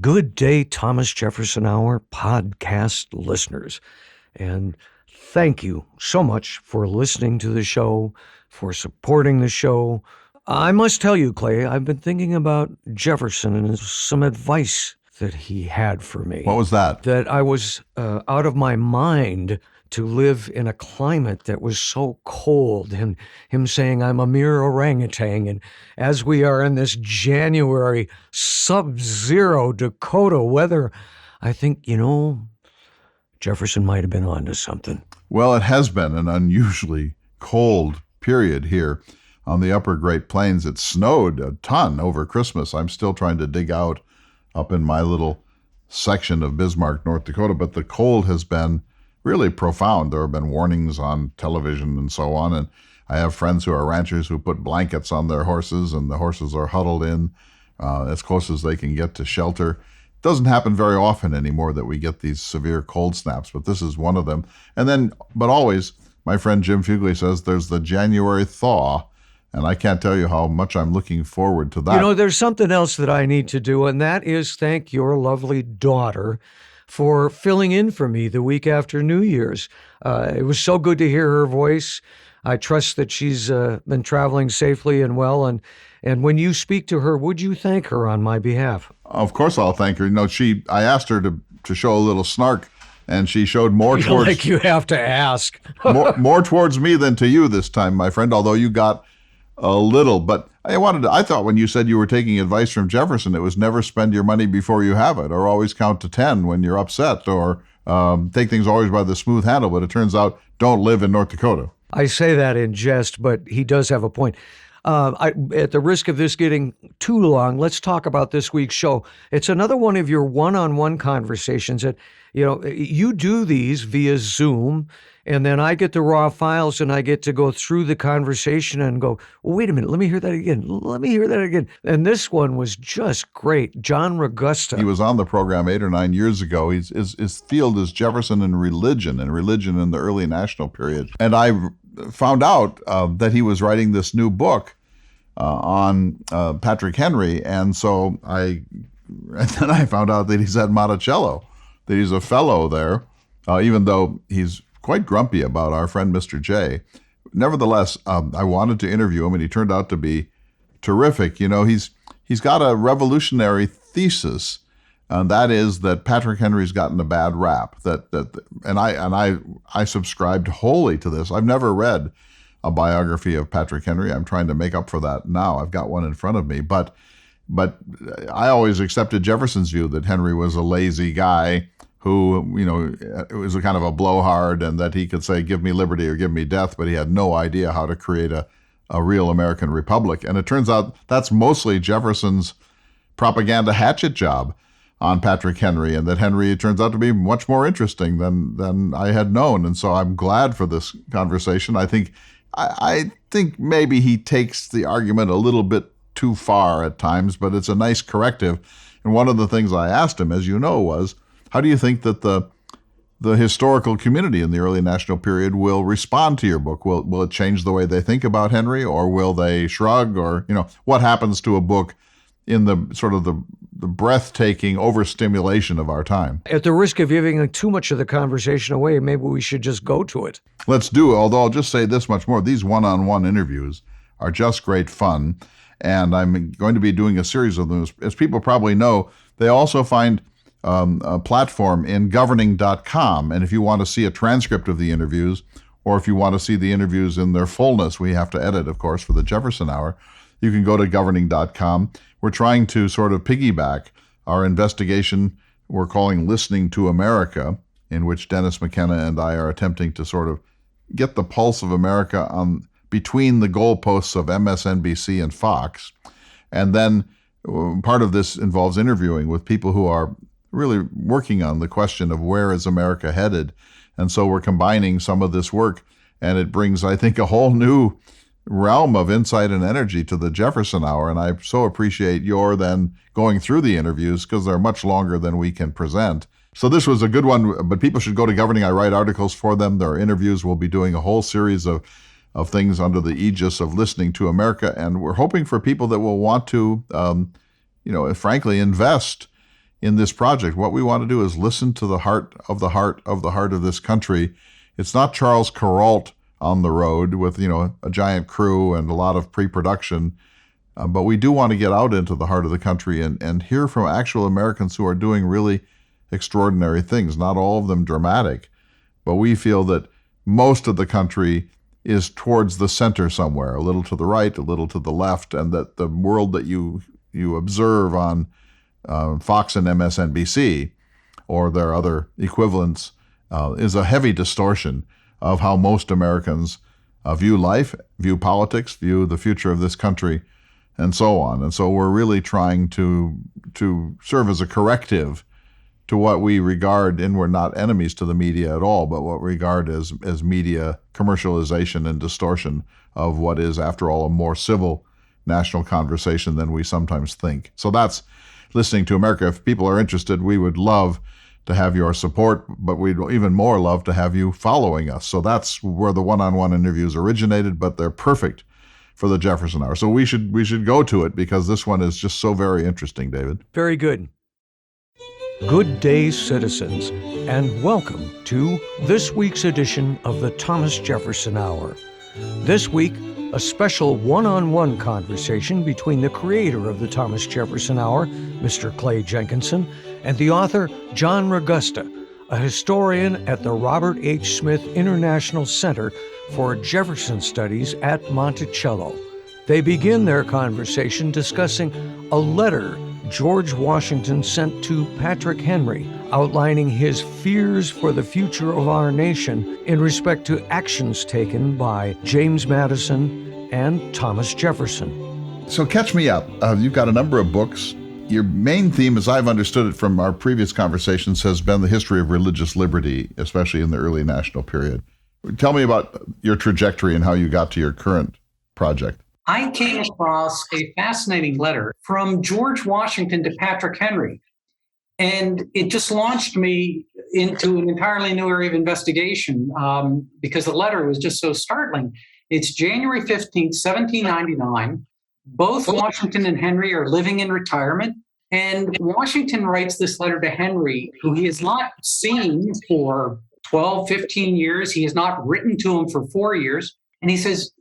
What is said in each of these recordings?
Good day, Thomas Jefferson Hour podcast listeners. And thank you so much for listening to the show, for supporting the show. I must tell you, Clay, I've been thinking about Jefferson and some advice that he had for me. What was that? That I was out of my mind to live in a climate that was so cold, and him saying I'm a mere orangutan. And as we are in this January sub-zero Dakota weather, I think, Jefferson might have been onto something. Well, it has been an unusually cold period here on the upper Great Plains. It snowed a ton over Christmas. I'm still trying to dig out up in my little section of Bismarck, North Dakota, but the cold has been really profound. There have been warnings on television and so on, and I have friends who are ranchers who put blankets on their horses, and the horses are huddled in as close as they can get to shelter. It doesn't happen very often anymore that we get these severe cold snaps, but this is one of them. And then, but always, my friend Jim Fugly says there's the January thaw, and I can't tell you how much I'm looking forward to that. There's something else that I need to do, and that is thank your lovely daughter for filling in for me the week after New Year's. It was so good to hear her voice. I trust that she's been traveling safely and well. And when you speak to her, would you thank her on my behalf? Of course I'll thank her. I asked her to show a little snark, and she showed more towards... Like you have to ask. more towards me than to you this time, my friend, although you got a little. But I thought when you said you were taking advice from Jefferson, it was never spend your money before you have it, or always count to 10 when you're upset, or take things always by the smooth handle. But it turns out, don't live in North Dakota. I say that in jest, but he does have a point. At the risk of this getting too long, let's talk about this week's show. It's another one of your one-on-one conversations that, you do these via Zoom, and then I get the raw files and I get to go through the conversation and go, well, wait a minute, let me hear that again. And this one was just great. John Ragosta. He was on the program 8 or 9 years ago. His field is Jefferson and religion in the early national period. And I found out that he was writing this new book on Patrick Henry. And so then I found out that he's at Monticello, that he's a fellow there, even though he's quite grumpy about our friend Mr. J. Nevertheless, I wanted to interview him, and he turned out to be terrific. He's got a revolutionary thesis, and that is that Patrick Henry's gotten a bad rap. And I subscribed wholly to this. I've never read a biography of Patrick Henry. I'm trying to make up for that now. I've got one in front of me, but I always accepted Jefferson's view that Henry was a lazy guy who, was a kind of a blowhard, and that he could say, give me liberty or give me death, but he had no idea how to create a real American republic. And it turns out that's mostly Jefferson's propaganda hatchet job on Patrick Henry, and that Henry turns out to be much more interesting than I had known. And so I'm glad for this conversation. I think maybe he takes the argument a little bit too far at times, but it's a nice corrective. And one of the things I asked him, as you know, was, how do you think that the historical community in the early national period will respond to your book? Will it change the way they think about Henry, or will they shrug? Or, what happens to a book in the sort of the breathtaking overstimulation of our time? At the risk of giving too much of the conversation away, maybe we should just go to it. Let's do it, although I'll just say this much more. These one-on-one interviews are just great fun, and I'm going to be doing a series of them. As people probably know, they also find a platform in governing.com. And if you want to see a transcript of the interviews, or if you want to see the interviews in their fullness, we have to edit, of course, for the Jefferson Hour, you can go to governing.com. We're trying to sort of piggyback our investigation we're calling Listening to America, in which Dennis McKenna and I are attempting to sort of get the pulse of America on between the goalposts of MSNBC and Fox. And then part of this involves interviewing with people who are really working on the question of where is America headed. And so we're combining some of this work, and it brings, I think, a whole new realm of insight and energy to the Jefferson Hour. And I so appreciate your then going through the interviews, because they're much longer than we can present. So this was a good one, but people should go to Governing. I write articles for them. There are interviews. We'll be doing a whole series of things under the aegis of Listening to America. And we're hoping for people that will want to, frankly, invest in this project. What we want to do is listen to the heart of the heart of the heart of this country. It's not Charles Kuralt on the road with, a giant crew and a lot of pre-production. But we do want to get out into the heart of the country and hear from actual Americans who are doing really extraordinary things, not all of them dramatic. But we feel that most of the country is towards the center somewhere, a little to the right, a little to the left, and that the world that you observe on Fox and MSNBC or their other equivalents is a heavy distortion of how most Americans view life, view politics, view the future of this country, and so on. And so we're really trying to serve as a corrective to what we regard, and we're not enemies to the media at all, but what we regard as media commercialization and distortion of what is, after all, a more civil national conversation than we sometimes think. So that's Listening to America. If people are interested, we would love to have your support, but we'd even more love to have you following us. So that's where the one-on-one interviews originated, but they're perfect for the Jefferson Hour. So we should go to it because this one is just so very interesting, David. Very good. Good day, citizens, and welcome to this week's edition of the Thomas Jefferson Hour. This week, a special one-on-one conversation between the creator of the Thomas Jefferson Hour, Mr. Clay Jenkinson, and the author, John Ragosta, a historian at the Robert H. Smith International Center for Jefferson Studies at Monticello. They begin their conversation discussing a letter George Washington sent to Patrick Henry, outlining his fears for the future of our nation in respect to actions taken by James Madison and Thomas Jefferson. So catch me up. You've got a number of books. Your main theme, as I've understood it from our previous conversations, has been the history of religious liberty, especially in the early national period. Tell me about your trajectory and how you got to your current project. I came across a fascinating letter from George Washington to Patrick Henry, and it just launched me into an entirely new area of investigation because the letter was just so startling. It's January 15th, 1799. Both Washington and Henry are living in retirement, and Washington writes this letter to Henry, who he has not seen for 12, 15 years. He has not written to him for 4 years, and he says,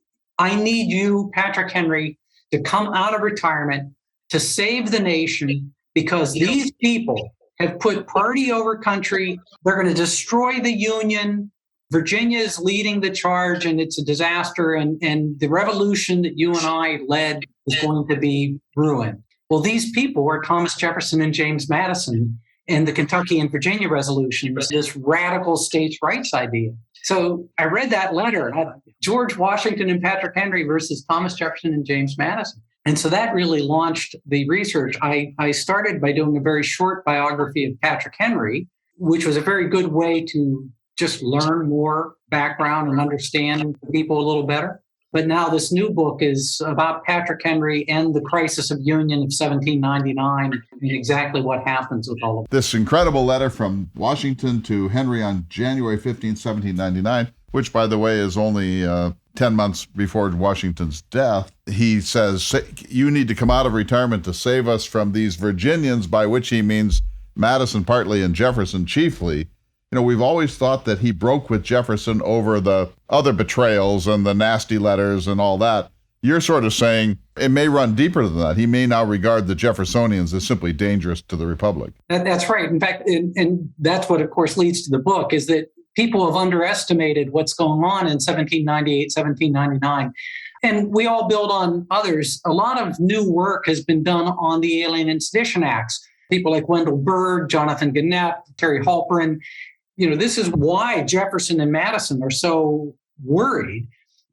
I need you, Patrick Henry, to come out of retirement to save the nation because these people have put party over country. They're going to destroy the Union. Virginia is leading the charge, and it's a disaster. And the revolution that you and I led is going to be ruined. Well, these people were Thomas Jefferson and James Madison and the Kentucky and Virginia resolutions, this radical states' rights idea. So I read that letter, George Washington and Patrick Henry versus Thomas Jefferson and James Madison. And so that really launched the research. I started by doing a very short biography of Patrick Henry, which was a very good way to just learn more background and understand people a little better. But now this new book is about Patrick Henry and the crisis of Union of 1799 and exactly what happens with all of it. This incredible letter from Washington to Henry on January 15, 1799, which, by the way, is only 10 months before Washington's death. He says, you need to come out of retirement to save us from these Virginians, by which he means Madison partly and Jefferson chiefly. We've always thought that he broke with Jefferson over the other betrayals and the nasty letters and all that. You're sort of saying it may run deeper than that. He may now regard the Jeffersonians as simply dangerous to the Republic. That's right. In fact, and that's what, of course, leads to the book, is that people have underestimated what's going on in 1798, 1799. And we all build on others. A lot of new work has been done on the Alien and Sedition Acts. People like Wendell Berg, Jonathan Gannett, Terry Halperin. This is why Jefferson and Madison are so worried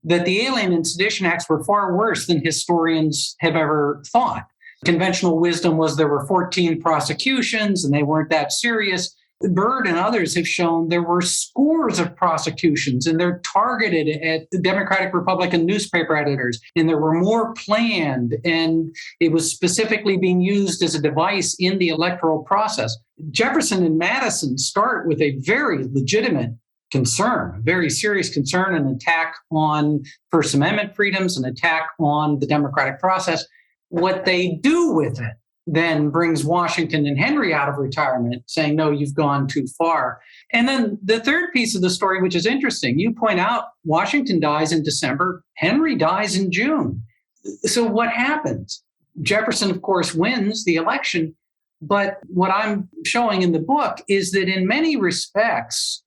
that the Alien and Sedition Acts were far worse than historians have ever thought. Conventional wisdom was there were 14 prosecutions and they weren't that serious. Byrd and others have shown there were scores of prosecutions, and they're targeted at the Democratic Republican newspaper editors, and there were more planned, and it was specifically being used as a device in the electoral process. Jefferson and Madison start with a very legitimate concern, a very serious concern, an attack on First Amendment freedoms, an attack on the democratic process. What they do with it then brings Washington and Henry out of retirement, saying, no, you've gone too far. And then the third piece of the story, which is interesting, you point out Washington dies in December, Henry dies in June. So what happens? Jefferson, of course, wins the election. But what I'm showing in the book is that in many respects,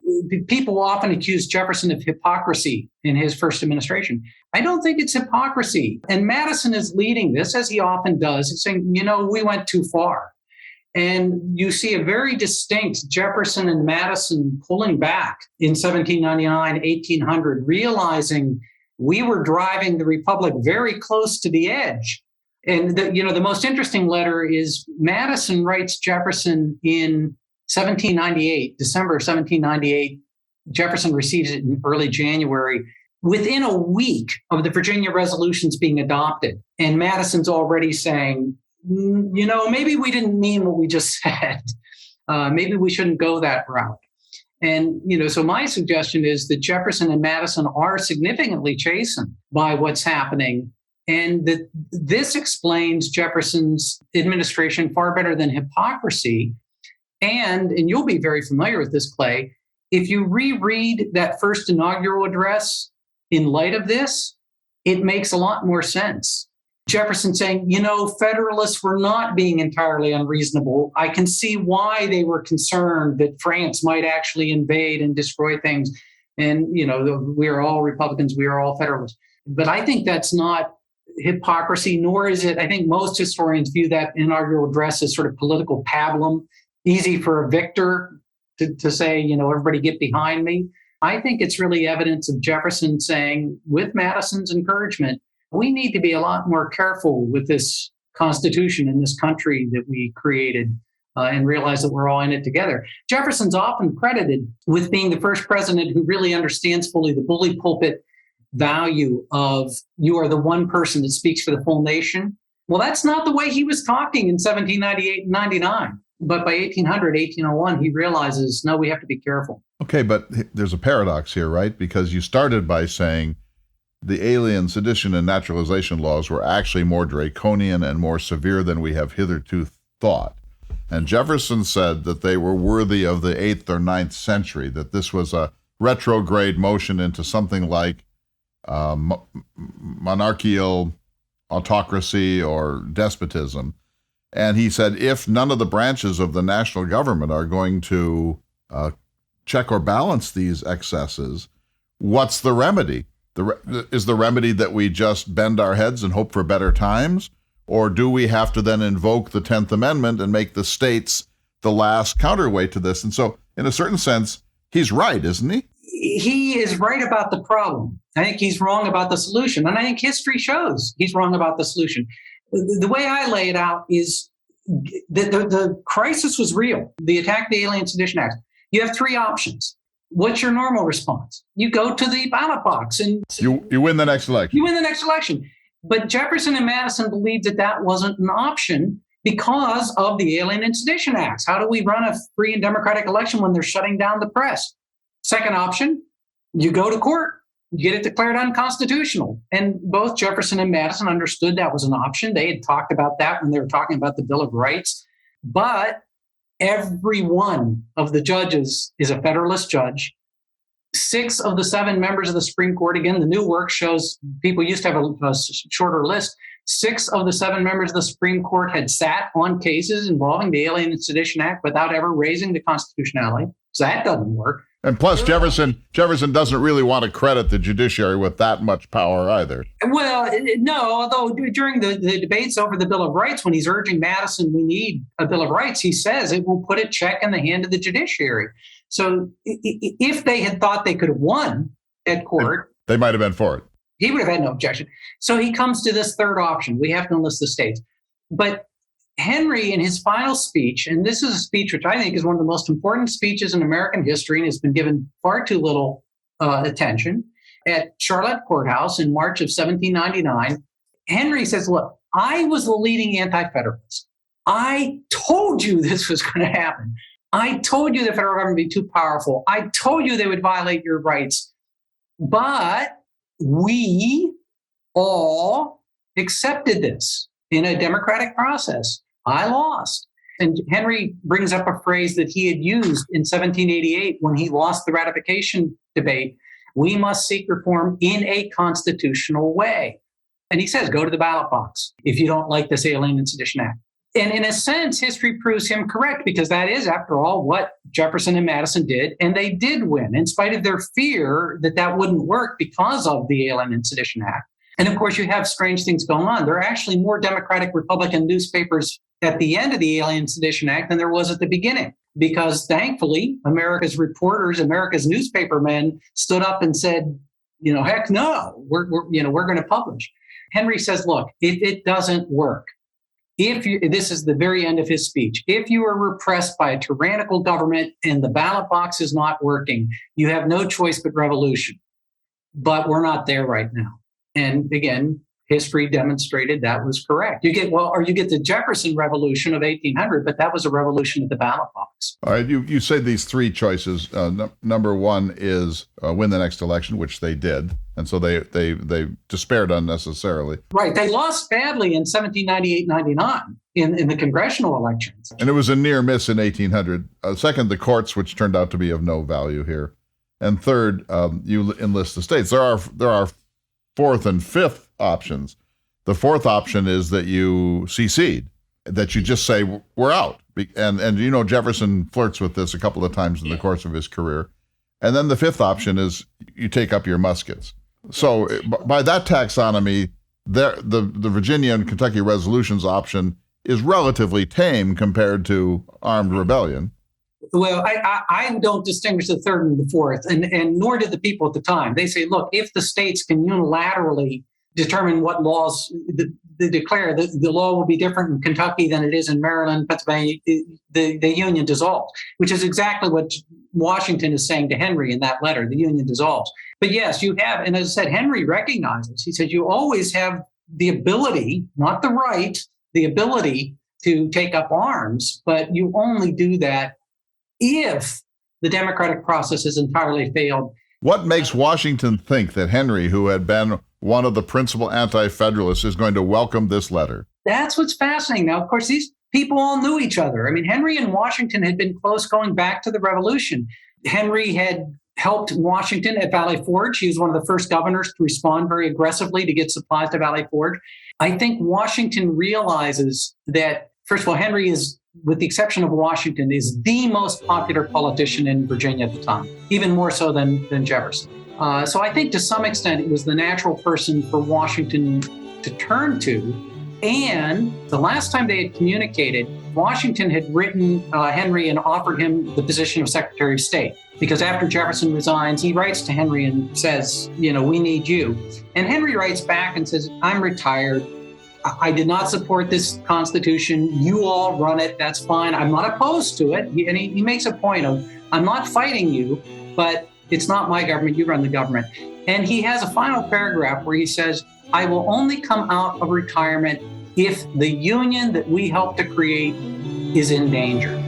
people often accuse Jefferson of hypocrisy in his first administration. I don't think it's hypocrisy. And Madison is leading this, as he often does, and saying, we went too far. And you see a very distinct Jefferson and Madison pulling back in 1799, 1800, realizing we were driving the Republic very close to the edge. And the most interesting letter is Madison writes Jefferson in 1798, December 1798. Jefferson receives it in early January, within a week of the Virginia resolutions being adopted. And Madison's already saying, maybe we didn't mean what we just said. Maybe we shouldn't go that route. And, so my suggestion is that Jefferson and Madison are significantly chastened by what's happening. And that this explains Jefferson's administration far better than hypocrisy. And you'll be very familiar with this, Clay, if you reread that first inaugural address in light of this, it makes a lot more sense. Jefferson saying, Federalists were not being entirely unreasonable. I can see why they were concerned that France might actually invade and destroy things. And, we are all Republicans, we are all Federalists. But I think that's not hypocrisy, nor is it, I think most historians view that inaugural address as sort of political pablum, easy for a victor to say, everybody get behind me. I think it's really evidence of Jefferson saying, with Madison's encouragement, we need to be a lot more careful with this Constitution in this country that we created and realize that we're all in it together. Jefferson's often credited with being the first president who really understands fully the bully pulpit value of you are the one person that speaks for the full nation. Well, that's not the way he was talking in 1798 and 99. But by 1800, 1801, he realizes, no, we have to be careful. Okay, but there's a paradox here, right? Because you started by saying the Alien, Sedition, and Naturalization laws were actually more draconian and more severe than we have hitherto thought. And Jefferson said that they were worthy of the 8th or 9th century, that this was a retrograde motion into something like monarchical autocracy or despotism. And he said, if none of the branches of the national government are going to check or balance these excesses, what's the remedy? Is the remedy that we just bend our heads and hope for better times? Or do we have to then invoke the 10th Amendment and make the states the last counterweight to this? And so, in a certain sense, he's right, isn't he? He is right about the problem. I think he's wrong about the solution. And I think history shows he's wrong about the solution. The way I lay it out is that the crisis was real. The attack of the Alien Sedition Act. You have three options. What's your normal response? You go to the ballot box and you win the next election. You win the next election. But Jefferson and Madison believed that that wasn't an option because of the Alien and Sedition Acts. How do we run a free and democratic election when they're shutting down the press? Second option, you go to court, you get it declared unconstitutional. And both Jefferson and Madison understood that was an option. They had talked about that when they were talking about the Bill of Rights. But every one of the judges is a Federalist judge. 6 of the 7 members of the Supreme Court, again, the new work shows people used to have a shorter list. 6 of the 7 members of the Supreme Court had sat on cases involving the Alien and Sedition Act without ever raising the constitutionality. So that doesn't work. And plus, Jefferson doesn't really want to credit the judiciary with that much power either. Well, no, although during the debates over the Bill of Rights, when he's urging Madison, we need a Bill of Rights, he says it will put a check in the hand of the judiciary. So if they had thought they could have won at court, they might have been for it. He would have had no objection. So he comes to this third option. We have to enlist the states. But Henry, in his final speech, and this is a speech which I think is one of the most important speeches in American history and has been given far too little attention, at Charlotte Courthouse in March of 1799, Henry says, look, I was the leading anti-federalist. I told you this was going to happen. I told you the federal government would be too powerful. I told you they would violate your rights. But we all accepted this in a democratic process. I lost. And Henry brings up a phrase that he had used in 1788 when he lost the ratification debate. We must seek reform in a constitutional way. And he says, go to the ballot box if you don't like this Alien and Sedition Act. And in a sense, history proves him correct, because that is, after all, what Jefferson and Madison did. And they did win, in spite of their fear that that wouldn't work because of the Alien and Sedition Act. And of course, you have strange things going on. There are actually more Democratic Republican newspapers at the end of the Alien Sedition Act than there was at the beginning, because thankfully, America's reporters, America's newspapermen stood up and said, heck no, we're going to publish. Henry says, look, if it doesn't work, this is the very end of his speech, if you are repressed by a tyrannical government and the ballot box is not working, you have no choice but revolution. But we're not there right now. And again, history demonstrated that was correct. You get the Jefferson Revolution of 1800, but that was a revolution at the ballot box. All right, you say these three choices. Number one is win the next election, which they did, and so they despaired unnecessarily. Right, they lost badly in 1798-99 in the congressional elections, and it was a near miss in 1800. Second, the courts, which turned out to be of no value here, and third, you enlist the states. There are fourth and fifth options. The fourth option is that you secede, that you just say, we're out. And Jefferson flirts with this a couple of times in the course of his career. And then the fifth option is you take up your muskets. So by that taxonomy, the Virginia and Kentucky resolutions option is relatively tame compared to armed rebellion. Well, I don't distinguish the third and the fourth, and nor did the people at the time. They say, look, if the states can unilaterally determine what laws they declare, the law will be different in Kentucky than it is in Maryland, Pennsylvania, the Union dissolves, which is exactly what Washington is saying to Henry in that letter. The Union dissolves. But yes, you have, and as I said, Henry recognizes, he said, you always have the ability, not the right, the ability to take up arms, but you only do that if the democratic process has entirely failed. What makes Washington think that Henry, who had been one of the principal anti-federalists, is going to welcome this letter? That's what's fascinating. Now, of course, these people all knew each other. I mean, Henry and Washington had been close going back to the Revolution. Henry had helped Washington at Valley Forge. He was one of the first governors to respond very aggressively to get supplies to Valley Forge. I think Washington realizes that, first of all, Henry is, with the exception of Washington, is the most popular politician in Virginia at the time, even more so than Jefferson. So I think to some extent it was the natural person for Washington to turn to. And the last time they had communicated, Washington had written Henry and offered him the position of Secretary of State. Because after Jefferson resigns, he writes to Henry and says, we need you. And Henry writes back and says, I'm retired. I did not support this Constitution. You all run it. That's fine. I'm not opposed to it. And he makes a point of, I'm not fighting you, but it's not my government. You run the government. And he has a final paragraph where he says, I will only come out of retirement if the union that we helped to create is in danger.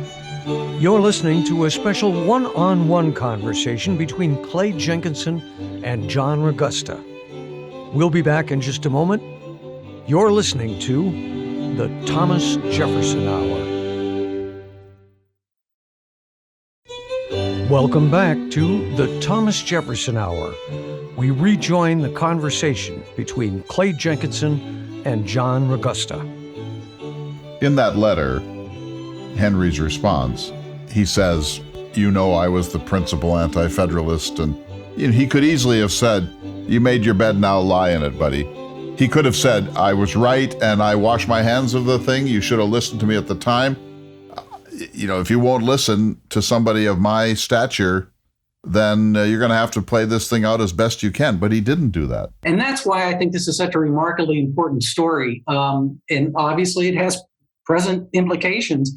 You're listening to a special one-on-one conversation between Clay Jenkinson and John Ragosta. We'll be back in just a moment. You're listening to the Thomas Jefferson Hour. Welcome back to the Thomas Jefferson Hour. We rejoin the conversation between Clay Jenkinson and John Ragosta. In that letter, Henry's response, he says, I was the principal anti-federalist, and he could easily have said, you made your bed, now lie in it, buddy. He could have said, I was right and I wash my hands of the thing. You should have listened to me at the time. If you won't listen to somebody of my stature, then you're going to have to play this thing out as best you can. But he didn't do that. And that's why I think this is such a remarkably important story. And obviously it has present implications.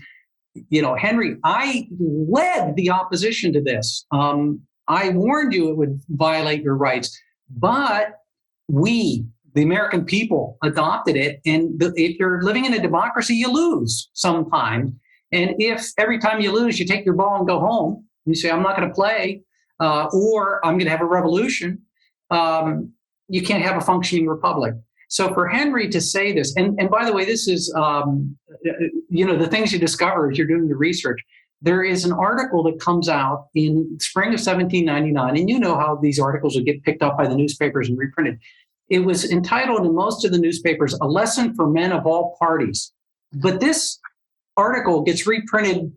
Henry, I led the opposition to this. I warned you it would violate your rights, but we, the American people, adopted it. And if you're living in a democracy, you lose sometimes. And if every time you lose, you take your ball and go home, and you say, I'm not going to play, or I'm going to have a revolution, you can't have a functioning republic. So for Henry to say this, and by the way, this is, the things you discover as you're doing the research. There is an article that comes out in spring of 1799, and you know how these articles would get picked up by the newspapers and reprinted. It was entitled in most of the newspapers, "A Lesson for Men of All Parties." But this article gets reprinted,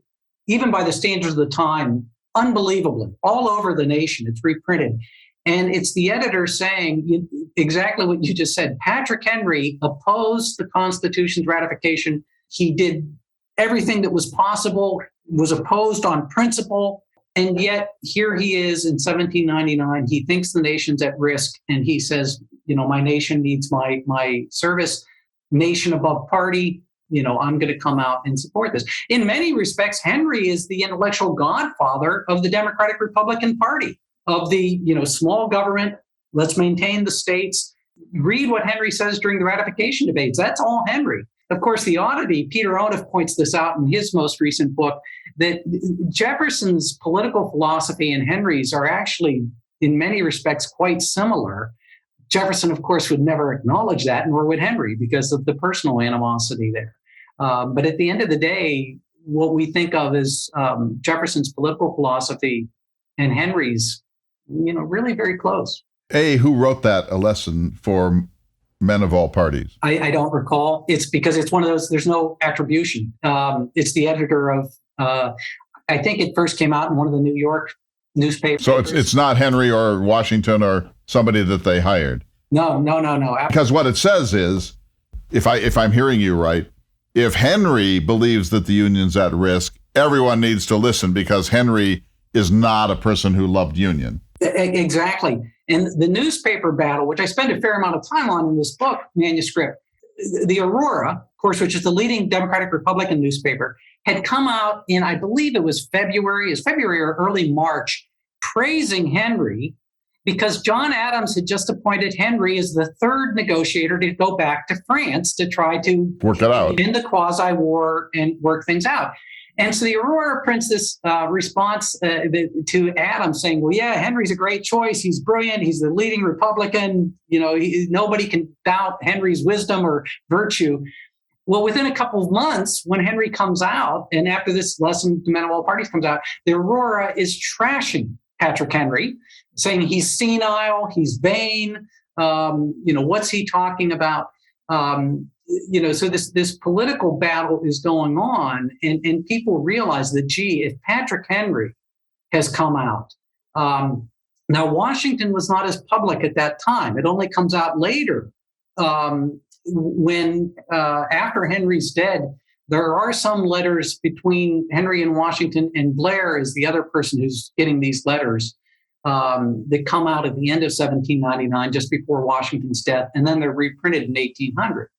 even by the standards of the time, unbelievably, all over the nation. It's reprinted. And it's the editor saying exactly what you just said. Patrick Henry opposed the Constitution's ratification. He did everything that was possible, was opposed on principle. And yet here he is in 1799. He thinks the nation's at risk. And he says, my nation needs my service, nation above party. I'm going to come out and support this. In many respects, Henry is the intellectual godfather of the Democratic Republican Party, of the, small government. Let's maintain the states. Read what Henry says during the ratification debates. That's all Henry. Of course, the oddity, Peter Onuf points this out in his most recent book, that Jefferson's political philosophy and Henry's are actually, in many respects, quite similar. Jefferson, of course, would never acknowledge that, nor would Henry, because of the personal animosity there. But at the end of the day, what we think of as Jefferson's political philosophy and Henry's, really very close. Who wrote that, A Lesson for Men of All Parties? I don't recall. It's because it's one of those, there's no attribution. It's the editor of, I think it first came out in one of the New York newspapers. So it's not Henry or Washington or somebody that they hired? No. Because what it says is, if I'm hearing you right, if Henry believes that the Union's at risk, everyone needs to listen because Henry is not a person who loved Union. Exactly. And the newspaper battle, which I spend a fair amount of time on in this book manuscript, the Aurora, of course, which is the leading Democratic Republican newspaper, had come out in, I believe it was February or early March, praising Henry because John Adams had just appointed Henry as the third negotiator to go back to France to try to work it out, end the quasi-war and work things out. And so the Aurora prints this response to Adams saying, well, yeah, Henry's a great choice. He's brilliant. He's the leading Republican. Nobody can doubt Henry's wisdom or virtue. Well, within a couple of months, when Henry comes out, and after this Lesson to Men of All Parties comes out, the Aurora is trashing Patrick Henry, saying he's senile, he's vain. What's he talking about? So this political battle is going on, and people realize that, gee, if Patrick Henry has come out, now Washington was not as public at that time. It only comes out later when after Henry's dead. There are some letters between Henry and Washington, and Blair is the other person who's getting these letters that come out at the end of 1799, just before Washington's death, and then they're reprinted in 1800.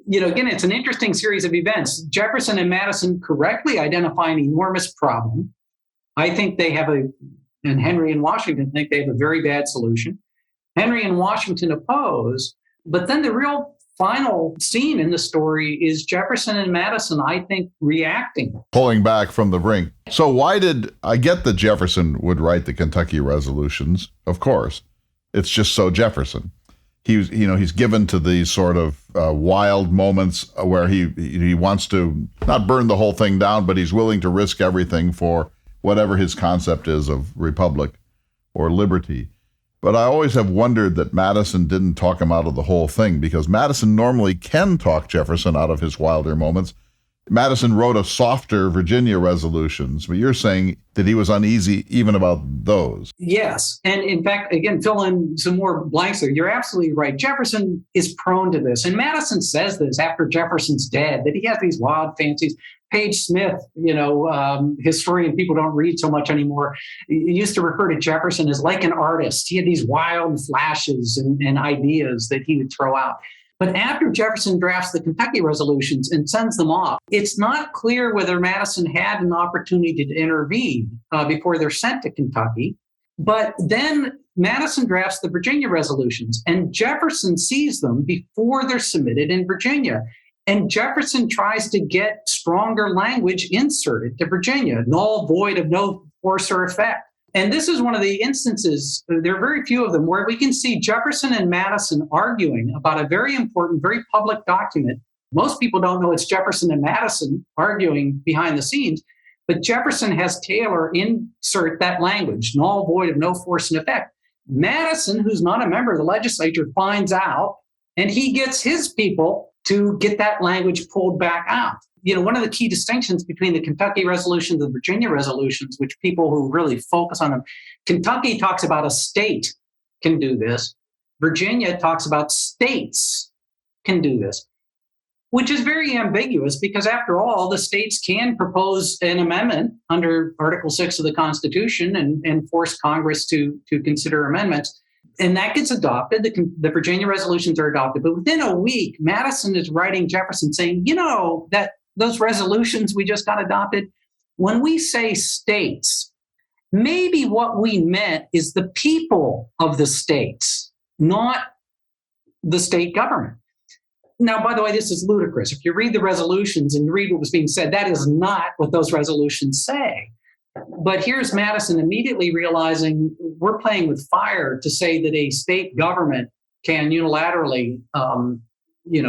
Again, it's an interesting series of events. Jefferson and Madison correctly identify an enormous problem. I think they have and Henry and Washington think they have a very bad solution. Henry and Washington oppose, but then the real final scene in the story is Jefferson and Madison, I think, reacting. Pulling back from the brink. So why did, I get that Jefferson would write the Kentucky resolutions, of course. It's just so Jefferson. He's given to these sort of wild moments where he wants to not burn the whole thing down, but he's willing to risk everything for whatever his concept is of republic or liberty. But I always have wondered that Madison didn't talk him out of the whole thing, because Madison normally can talk Jefferson out of his wilder moments. Madison wrote a softer Virginia resolutions, but you're saying that he was uneasy even about those. Yes. And in fact, again, fill in some more blanks there. You're absolutely right. Jefferson is prone to this. And Madison says this after Jefferson's dead, that he has these wild fancies. Page Smith, historian people don't read so much anymore, he used to refer to Jefferson as like an artist. He had these wild flashes and ideas that he would throw out. But after Jefferson drafts the Kentucky resolutions and sends them off, it's not clear whether Madison had an opportunity to intervene before they're sent to Kentucky. But then Madison drafts the Virginia resolutions, and Jefferson sees them before they're submitted in Virginia. And Jefferson tries to get stronger language inserted to Virginia, null, void, of no force or effect. And this is one of the instances, there are very few of them, where we can see Jefferson and Madison arguing about a very important, very public document. Most people don't know it's Jefferson and Madison arguing behind the scenes, but Jefferson has Taylor insert that language, null, void, of no force and effect. Madison, who's not a member of the legislature, finds out, and he gets his people to get that language pulled back out. One of the key distinctions between the Kentucky resolutions and the Virginia resolutions, which people who really focus on them, Kentucky talks about a state can do this. Virginia talks about states can do this, which is very ambiguous because, after all, the states can propose an amendment under Article 6 of the Constitution and force Congress to consider amendments. And that gets adopted. The Virginia resolutions are adopted. But within a week, Madison is writing Jefferson saying, that those resolutions we just got adopted, when we say states, maybe what we meant is the people of the states, not the state government. Now, by the way, this is ludicrous. If you read the resolutions and read what was being said, that is not what those resolutions say. But here's Madison immediately realizing we're playing with fire to say that a state government can unilaterally,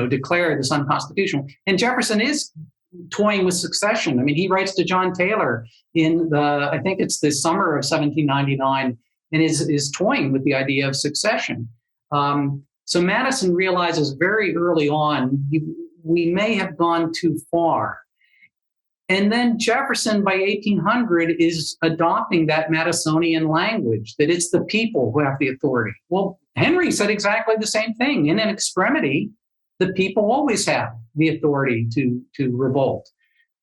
declare this unconstitutional. And Jefferson is toying with succession. I mean, he writes to John Taylor I think it's the summer of 1799, and is toying with the idea of succession. So Madison realizes very early on, we may have gone too far. And then Jefferson, by 1800, is adopting that Madisonian language, that it's the people who have the authority. Well, Henry said exactly the same thing. In an extremity, the people always have the authority to revolt.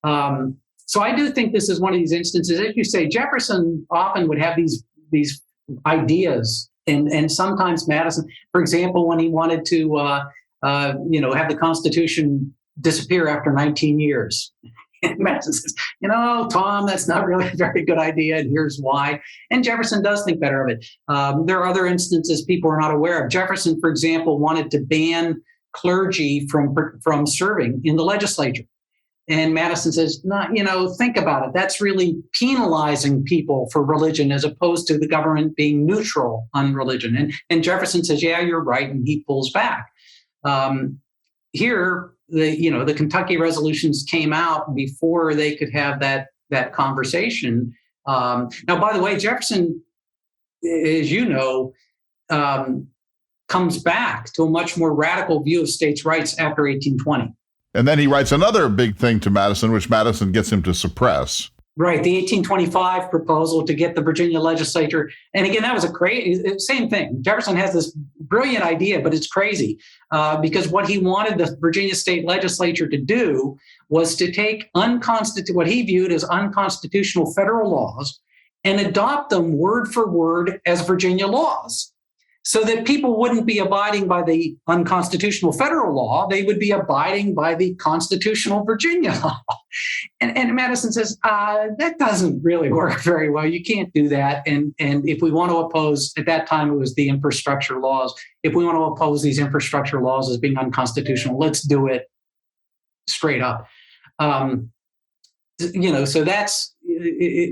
So I do think this is one of these instances. As you say, Jefferson often would have these ideas, and sometimes Madison, for example, when he wanted to have the Constitution disappear after 19 years. And Madison says, Tom, that's not really a very good idea, and here's why. And Jefferson does think better of it. There are other instances people are not aware of. Jefferson, for example, wanted to ban clergy from serving in the legislature. And Madison says, think about it. That's really penalizing people for religion as opposed to the government being neutral on religion. And Jefferson says, yeah, you're right, and he pulls back. Here, the Kentucky resolutions came out before they could have that conversation. Now, by the way, Jefferson, as you know, comes back to a much more radical view of states' rights after 1820. And then he writes another big thing to Madison, which Madison gets him to suppress. Right, the 1825 proposal to get the Virginia legislature. And again, that was a crazy, same thing. Jefferson has this brilliant idea, but it's crazy because what he wanted the Virginia state legislature to do was to take what he viewed as unconstitutional federal laws and adopt them word for word as Virginia laws, so that people wouldn't be abiding by the unconstitutional federal law. They would be abiding by the constitutional Virginia law. And Madison says, that doesn't really work very well. You can't do that. And if we want to oppose, at that time it was the infrastructure laws. If we want to oppose these infrastructure laws as being unconstitutional, let's do it straight up. So that's,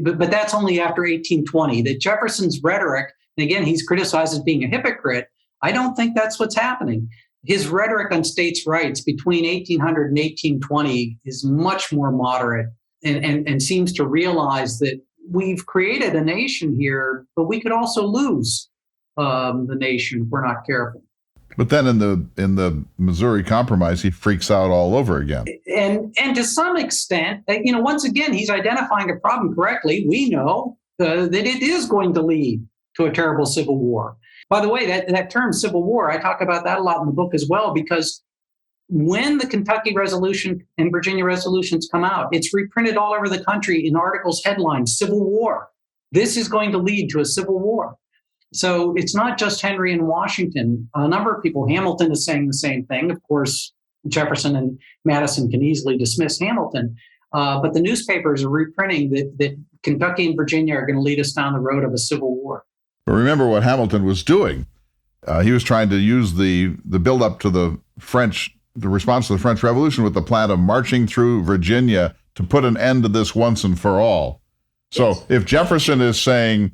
but that's only after 1820. That Jefferson's rhetoric, and again, he's criticized as being a hypocrite. I don't think that's what's happening. His rhetoric on states' rights between 1800 and 1820 is much more moderate and seems to realize that we've created a nation here, but we could also lose the nation if we're not careful. But then in the Missouri Compromise, he freaks out all over again. And to some extent, once again, he's identifying a problem correctly. We know that it is going to lead to a terrible civil war. By the way, that term civil war, I talk about that a lot in the book as well, because when the Kentucky Resolution and Virginia resolutions come out, it's reprinted all over the country in articles, headlines, Civil War. This is going to lead to a civil war. So it's not just Henry and Washington. A number of people, Hamilton is saying the same thing. Of course, Jefferson and Madison can easily dismiss Hamilton. But the newspapers are reprinting that Kentucky and Virginia are going to lead us down the road of a civil war. But remember what Hamilton was doing. He was trying to use the build-up to the response to the French Revolution with the plan of marching through Virginia to put an end to this once and for all. So if Jefferson is saying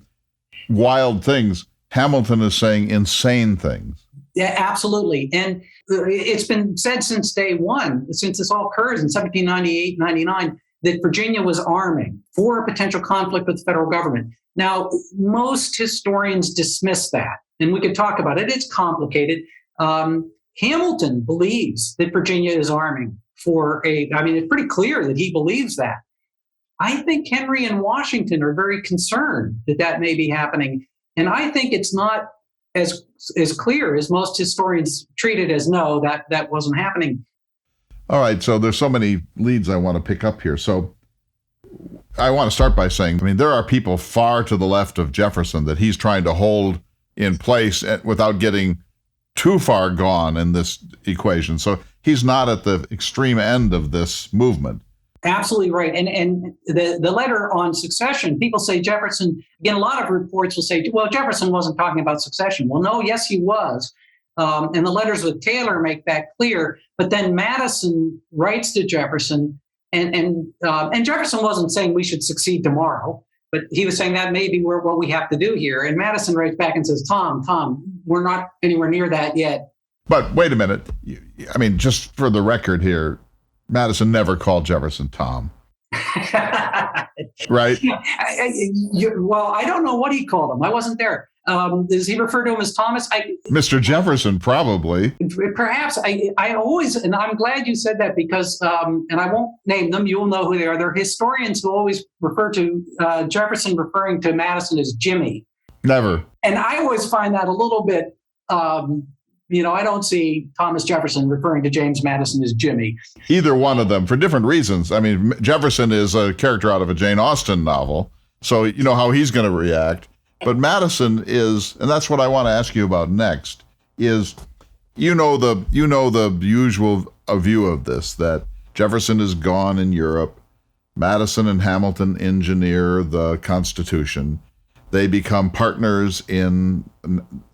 wild things, Hamilton is saying insane things. Yeah, absolutely. And it's been said since day one, since this all occurs in 1798, 99, that Virginia was arming for a potential conflict with the federal government. Now, most historians dismiss that, and we could talk about it. It's complicated. Hamilton believes that Virginia is arming it's pretty clear that he believes that. I think Henry and Washington are very concerned that that may be happening. And I think it's not as clear as most historians treat it as no, that wasn't happening. All right, so there's so many leads I want to pick up here. So I want to start by saying, there are people far to the left of Jefferson that he's trying to hold in place without getting too far gone in this equation. So he's not at the extreme end of this movement. Absolutely right. And the letter on succession, people say Jefferson, again, a lot of reports will say, well, Jefferson wasn't talking about succession. Well, no, yes, he was. And the letters with Taylor make that clear. But then Madison writes to Jefferson, and Jefferson wasn't saying we should succeed tomorrow, but he was saying that may be what we have to do here. And Madison writes back and says, Tom, we're not anywhere near that yet. But wait a minute. Just for the record here, Madison never called Jefferson Tom. Right? Well, I don't know what he called him. I wasn't there. Does he refer to him as Thomas? Mr. Jefferson, probably. Perhaps. I always, and I'm glad you said that because, and I won't name them, you'll know who they are. They're historians who always refer to Jefferson referring to Madison as Jimmy. Never. And I always find that a little bit, I don't see Thomas Jefferson referring to James Madison as Jimmy. Either one of them, for different reasons. Jefferson is a character out of a Jane Austen novel, so you know how he's going to react. But Madison is, and that's what I want to ask you about next, is the usual view of this, that Jefferson is gone in Europe. Madison and Hamilton engineer the Constitution. They become partners in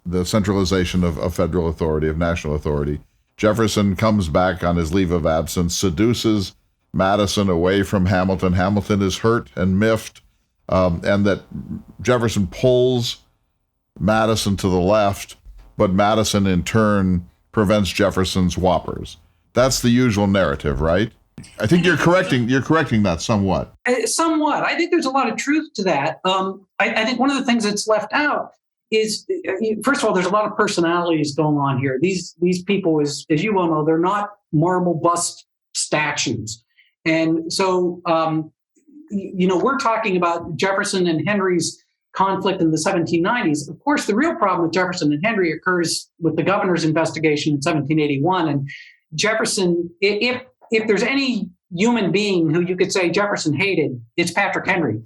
the centralization of federal authority, of national authority. Jefferson comes back on his leave of absence, seduces Madison away from Hamilton. Hamilton is hurt and miffed, and that Jefferson pulls Madison to the left, but Madison in turn prevents Jefferson's whoppers. That's the usual narrative, right? I think you're correcting that somewhat. Somewhat. I think there's a lot of truth to that. I think one of the things that's left out is, first of all, there's a lot of personalities going on here. These people, as you well know, they're not marble bust statues. And so, we're talking about Jefferson and Henry's conflict in the 1790s. Of course, the real problem with Jefferson and Henry occurs with the governor's investigation in 1781. And Jefferson, if there's any human being who you could say Jefferson hated, it's Patrick Henry.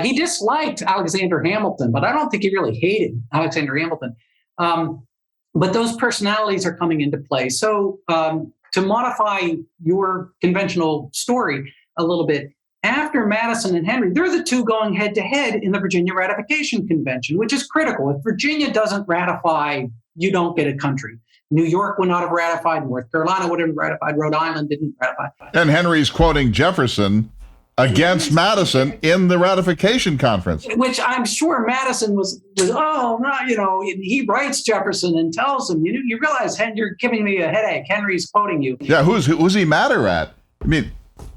He disliked Alexander Hamilton, but I don't think he really hated Alexander Hamilton. But those personalities are coming into play. So to modify your conventional story a little bit, after Madison and Henry, they're the two going head to head in the Virginia Ratification Convention, which is critical. If Virginia doesn't ratify, you don't get a country. New York would not have ratified. North Carolina wouldn't have ratified. Rhode Island didn't ratify. And Henry's quoting Jefferson against Madison in the ratification conference. Which I'm sure Madison was he writes Jefferson and tells him, you realize, you're giving me a headache. Henry's quoting you. Yeah, who's he madder at?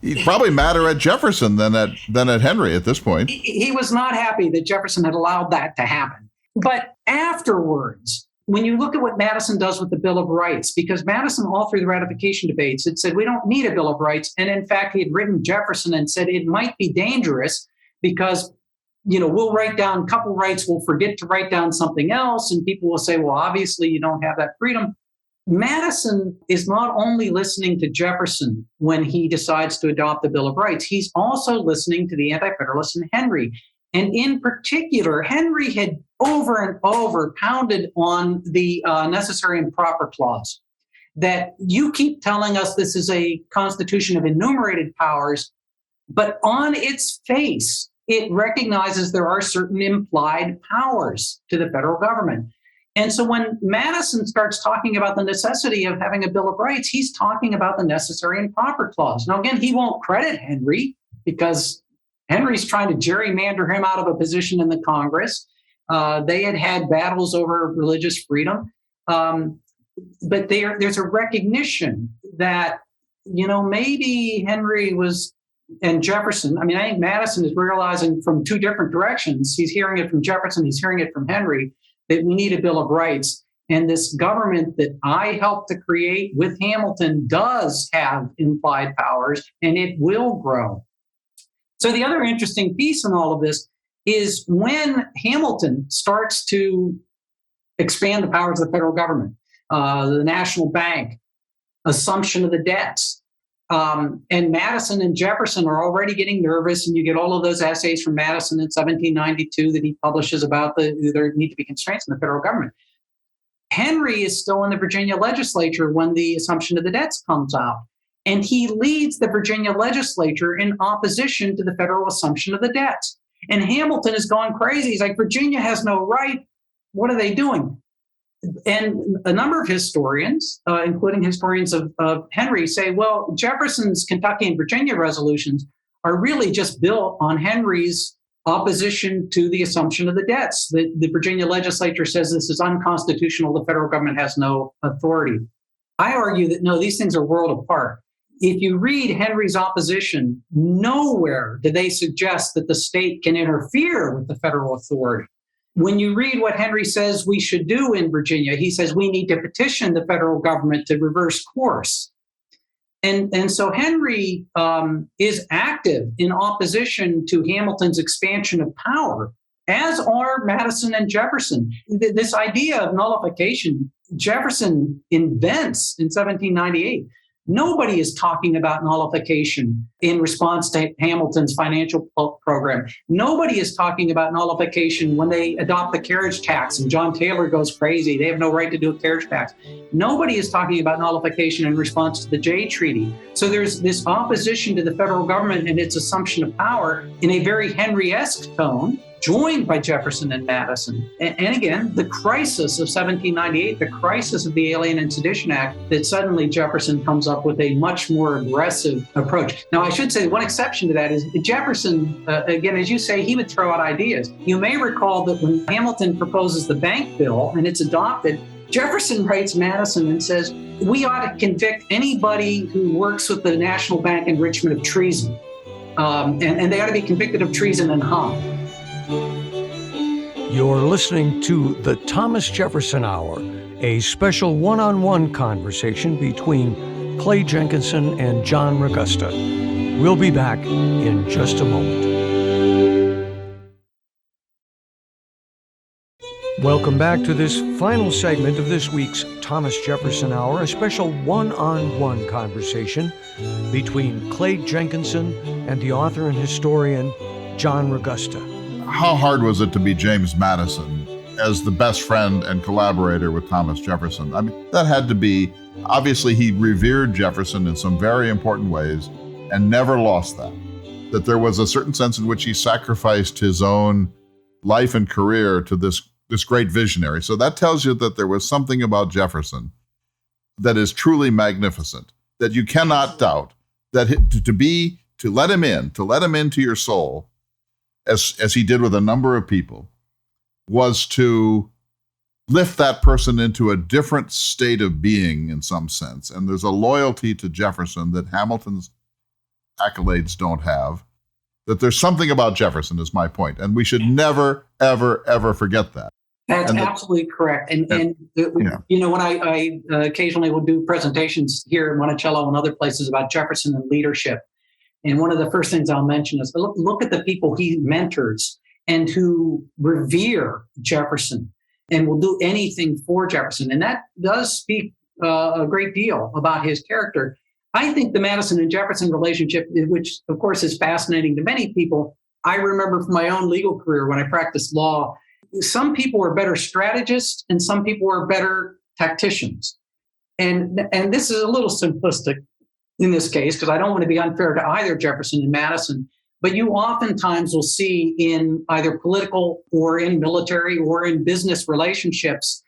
He's probably madder at Jefferson than at Henry at this point. He was not happy that Jefferson had allowed that to happen. But afterwards, when you look at what Madison does with the Bill of Rights, because Madison, all through the ratification debates, had said, we don't need a Bill of Rights. And in fact, he had written Jefferson and said it might be dangerous because, we'll write down a couple rights, we'll forget to write down something else. And people will say, well, obviously you don't have that freedom. Madison is not only listening to Jefferson when he decides to adopt the Bill of Rights, he's also listening to the anti-federalists and Henry. And in particular, Henry had over and over pounded on the necessary and proper clause, that you keep telling us this is a constitution of enumerated powers, but on its face, it recognizes there are certain implied powers to the federal government. And so when Madison starts talking about the necessity of having a Bill of Rights, he's talking about the necessary and proper clause. Now, again, he won't credit Henry because Henry's trying to gerrymander him out of a position in the Congress. They had battles over religious freedom. But there's a recognition that, maybe Henry and Jefferson, I think Madison is realizing from two different directions. He's hearing it from Jefferson, he's hearing it from Henry, that we need a Bill of Rights. And this government that I helped to create with Hamilton does have implied powers, and it will grow. So the other interesting piece in all of this is when Hamilton starts to expand the powers of the federal government, the national bank, assumption of the debts, and Madison and Jefferson are already getting nervous, and you get all of those essays from Madison in 1792 that he publishes about there need to be constraints in the federal government. Henry is still in the Virginia legislature when the assumption of the debts comes out, and he leads the Virginia legislature in opposition to the federal assumption of the debts. And Hamilton is going crazy. He's like, Virginia has no right. What are they doing? And a number of historians, including historians of Henry, say, well, Jefferson's Kentucky and Virginia resolutions are really just built on Henry's opposition to the assumption of the debts. The Virginia legislature says this is unconstitutional. The federal government has no authority. I argue that no, these things are world apart. If you read Henry's opposition, nowhere do they suggest that the state can interfere with the federal authority. When you read what Henry says we should do in Virginia, he says we need to petition the federal government to reverse course. And so Henry is active in opposition to Hamilton's expansion of power, as are Madison and Jefferson. This idea of nullification, Jefferson invents in 1798. Nobody is talking about nullification in response to Hamilton's financial program. Nobody is talking about nullification when they adopt the carriage tax and John Taylor goes crazy. They have no right to do a carriage tax. Nobody is talking about nullification in response to the Jay Treaty. So there's this opposition to the federal government and its assumption of power in a very Henry-esque tone, joined by Jefferson and Madison. And again, the crisis of 1798, the crisis of the Alien and Sedition Act, that suddenly Jefferson comes up with a much more aggressive approach. Now, I should say one exception to that is Jefferson, again, as you say, he would throw out ideas. You may recall that when Hamilton proposes the bank bill and it's adopted, Jefferson writes Madison and says, we ought to convict anybody who works with the National Bank in Richmond of treason. And they ought to be convicted of treason and hung. You're listening to the Thomas Jefferson Hour, a special one-on-one conversation between Clay Jenkinson and John Ragosta. We'll be back in just a moment. Welcome back to this final segment of this week's Thomas Jefferson Hour, a special one-on-one conversation between Clay Jenkinson and the author and historian John Ragosta. How hard was it to be James Madison as the best friend and collaborator with Thomas Jefferson? That had to be, obviously he revered Jefferson in some very important ways and never lost that. That there was a certain sense in which he sacrificed his own life and career to this great visionary. So that tells you that there was something about Jefferson that is truly magnificent, that you cannot doubt, that to let him into your soul, as he did with a number of people, was to lift that person into a different state of being in some sense. And there's a loyalty to Jefferson that Hamilton's accolades don't have, that there's something about Jefferson is my point. And we should never, ever, ever forget that. That's absolutely correct. And when I occasionally will do presentations here in Monticello and other places about Jefferson and leadership, and one of the first things I'll mention is look at the people he mentors and who revere Jefferson and will do anything for Jefferson. And that does speak a great deal about his character. I think the Madison and Jefferson relationship, which of course is fascinating to many people, I remember from my own legal career when I practiced law, some people were better strategists and some people were better tacticians. And this is a little simplistic in this case, because I don't want to be unfair to either Jefferson and Madison, but you oftentimes will see in either political or in military or in business relationships,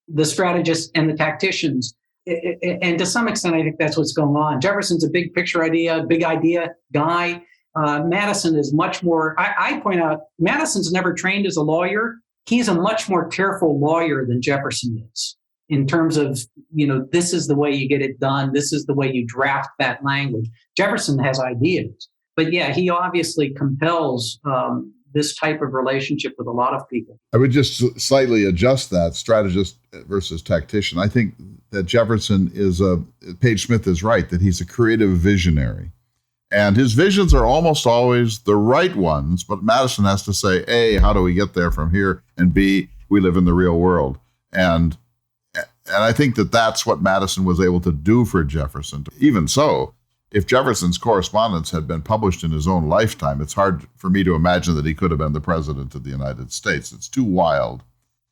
the strategists and the tacticians. And to some extent, I think that's what's going on. Jefferson's a big picture idea, big idea guy. Madison is much more, I point out, Madison's never trained as a lawyer. he's a much more careful lawyer than Jefferson is in terms of, this is the way you get it done. This is the way you draft that language. Jefferson has ideas, but yeah, he obviously compels this type of relationship with a lot of people. I would just slightly adjust that, strategist versus tactician. I think that Jefferson Page Smith is right, that he's a creative visionary. And his visions are almost always the right ones, but Madison has to say, A, how do we get there from here? And B, we live in the real world. And I think that that's what Madison was able to do for Jefferson. Even so, if Jefferson's correspondence had been published in his own lifetime, it's hard for me to imagine that he could have been the president of the United States. It's too wild.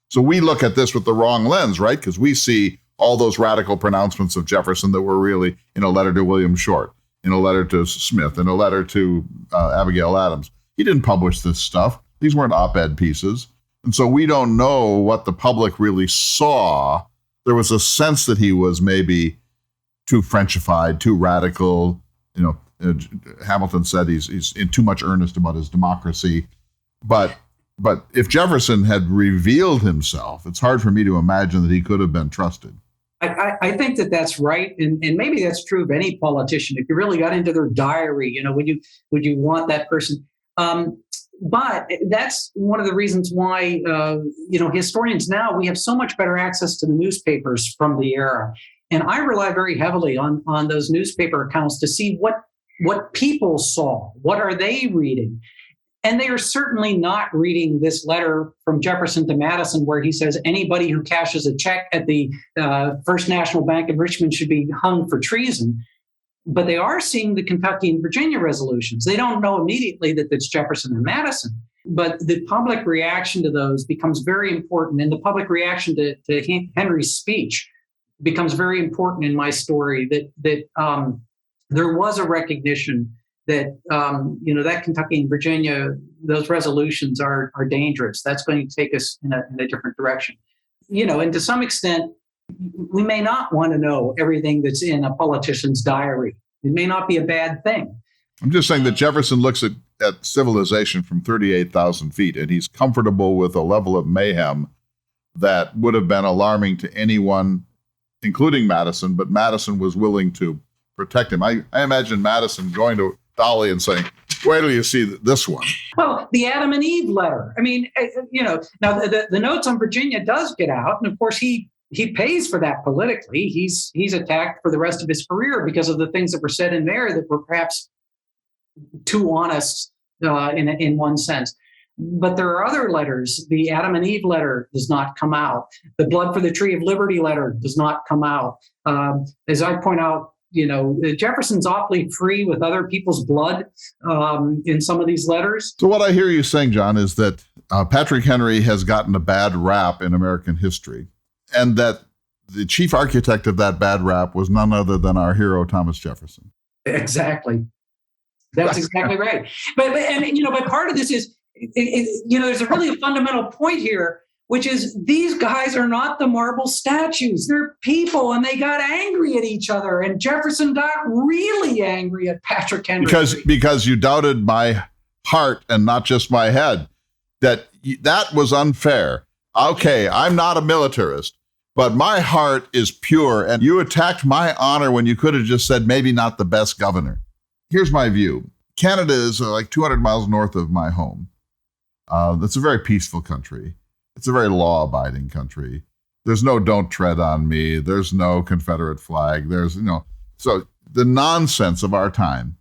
So we look at this with the wrong lens, right? Because we see all those radical pronouncements of Jefferson that were really in a letter to William Short, in a letter to Smith, in a letter to Abigail Adams. He didn't publish this stuff. These weren't op-ed pieces. And so we don't know what the public really saw. There was a sense that he was maybe too Frenchified, too radical. Hamilton said he's in too much earnest about his democracy. But if Jefferson had revealed himself, it's hard for me to imagine that he could have been trusted. I think that that's right, and maybe that's true of any politician. If you really got into their diary, would you want that person? But that's one of the reasons why historians now, we have so much better access to the newspapers from the era, and I rely very heavily on those newspaper accounts to see what people saw. What are they reading? And they are certainly not reading this letter from Jefferson to Madison where he says anybody who cashes a check at the First National Bank of Richmond should be hung for treason. But they are seeing the Kentucky and Virginia resolutions. They don't know immediately that it's Jefferson and Madison. But the public reaction to those becomes very important. And the public reaction to Henry's speech becomes very important in my story, that there was a recognition that that Kentucky and Virginia, those resolutions are dangerous. That's going to take us in a different direction. And to some extent, we may not want to know everything that's in a politician's diary. It may not be a bad thing. I'm just saying that Jefferson looks at civilization from 38,000 feet, and he's comfortable with a level of mayhem that would have been alarming to anyone, including Madison, but Madison was willing to protect him. I imagine Madison going to Dolly and saying, wait till you see this one. Well, the Adam and Eve letter. I mean, now the notes on Virginia does get out. And of course, he pays for that politically. He's attacked for the rest of his career because of the things that were said in there that were perhaps too honest in one sense. But there are other letters. The Adam and Eve letter does not come out. The Blood for the Tree of Liberty letter does not come out. As I point out, Jefferson's awfully free with other people's blood in some of these letters. So what I hear you saying, John, is that Patrick Henry has gotten a bad rap in American history, and that the chief architect of that bad rap was none other than our hero, Thomas Jefferson. Exactly. That's exactly right. But part of this is, there's a fundamental point here, which is these guys are not the marble statues. They're people, and they got angry at each other. And Jefferson got really angry at Patrick Henry. Because you doubted my heart and not just my head. That was unfair. Okay, I'm not a militarist, but my heart is pure. And you attacked my honor when you could have just said maybe not the best governor. Here's my view. Canada is like 200 miles north of my home. It's a very peaceful country. It's a very law-abiding country. There's no "don't tread on me." There's no Confederate flag. So the nonsense of our time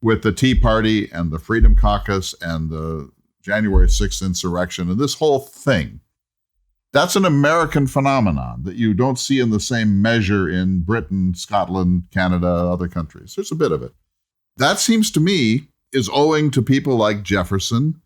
with the Tea Party and the Freedom Caucus and the January 6th insurrection and this whole thing, that's an American phenomenon that you don't see in the same measure in Britain, Scotland, Canada, other countries. There's a bit of it. That seems to me is owing to people like Jefferson